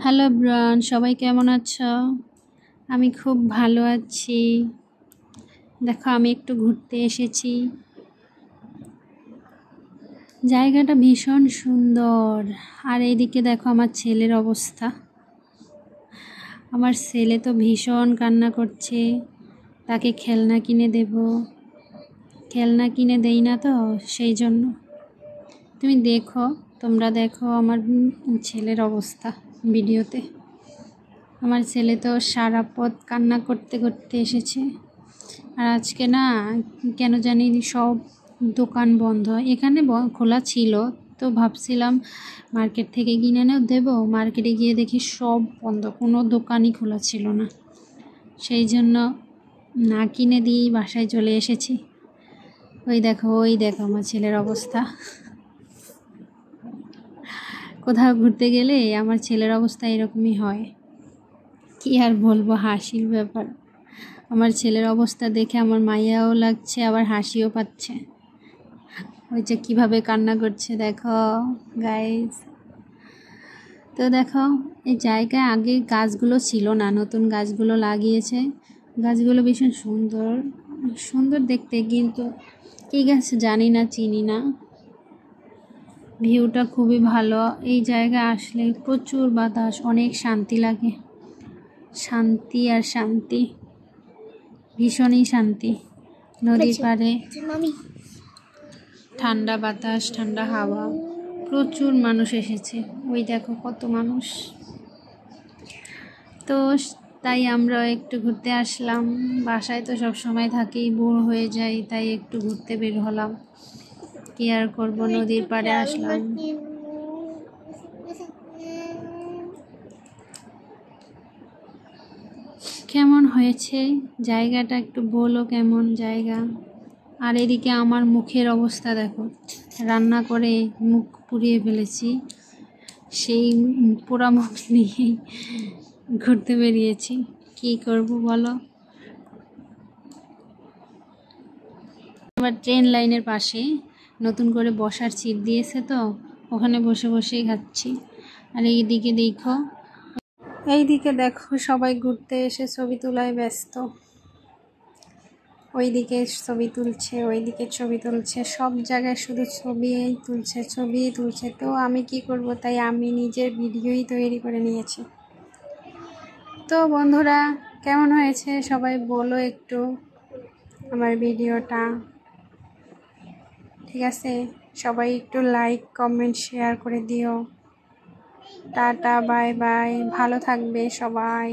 Hello everyone, সবাই কেমন আছো? আমি খুব ভালো আছি। দেখো, আমি একটু ঘুরতে এসেছি। জায়গাটা ভীষণ সুন্দর। আর এইদিকে দেখো আমার ছেলের অবস্থা। আমার ছেলে তো ভীষণ কান্না করছে। তাকে খেলনা কিনে দেব, খেলনা কিনে দেই না তো, সেই জন্য। তোমরা দেখো আমার ছেলের অবস্থা ভিডিওতে। আমার ছেলে তো সারা পথ কান্না করতে করতে এসেছে। আর আজকে না, কেন জানি সব দোকান বন্ধ। এখানে খোলা ছিল, তো ভাবছিলাম মার্কেট থেকে কিনে দেবো। মার্কেটে গিয়ে দেখি সব বন্ধ, কোনো দোকানই খোলা ছিল না। সেই জন্য না কিনে দিয়েই বাসায় চলে এসেছি। ওই দেখো আমার ছেলের অবস্থা। কোথাও ঘুরতে গেলে আমার ছেলের অবস্থা এরকমই হয়। কি আর বলবো, হাসির ব্যাপার। আমার ছেলের অবস্থা দেখে আমার মায়াও লাগছে, আবার হাসিও পাচ্ছে। ওই যে কীভাবে কান্না করছে দেখো গাইস। তো দেখো, এই জায়গায় আগে গাছগুলো ছিল না, নতুন গাছগুলো লাগিয়েছে। গাছগুলো ভীষণ সুন্দর সুন্দর দেখতে, কিন্তু কী গাছ জানি না, চিনি না। ভিউটা খুবই ভালো। এই জায়গায় আসলে প্রচুর বাতাস, অনেক শান্তি লাগে। শান্তি আর শান্তি, ভীষণই শান্তি। নদীর পাড়ে ঠান্ডা বাতাস, ঠান্ডা হাওয়া। প্রচুর মানুষ এসেছে, ওই দেখো কত মানুষ। তো তাই আমরা একটু ঘুরতে আসলাম। বাসায় তো সব সময় থাকি, বোর হয়ে যাই, তাই একটু ঘুরতে বের হলাম। কি আর করবো, নদীর পাড়ে আসলাম। কেমন হয়েছে জায়গাটা একটু বলো, কেমন জায়গা? আর এদিকে আমার মুখের অবস্থা দেখো, রান্না করে মুখ পুড়িয়ে ফেলেছি। সেই পোড়া মুখ নিয়েই ঘুরতে বেরিয়েছি। কি করব বলো। আবার ট্রেন লাইনের পাশে নতুন করে বসার সিট দিয়েছে, তো ওখানে বসে বসেই খাচ্ছি। আর এইদিকে দেখো সবাই ঘুরতে এসে ছবি তোলায় ব্যস্ত। ওইদিকে ছবি তুলছে, ওইদিকে ছবি তুলছে, সব জায়গায় শুধু ছবিই তুলছে। তো আমি কি করব, তাই আমি নিজের ভিডিওই তৈরি করে নিয়েছি। তো বন্ধুরা, কেমন হয়েছে সবাই বলো একটু আমার ভিডিওটা। ঠিক আছে, সবাই একটু লাইক, কমেন্ট, শেয়ার করে দিও। টাটা, বাই বাই, ভালো থাকবে সবাই।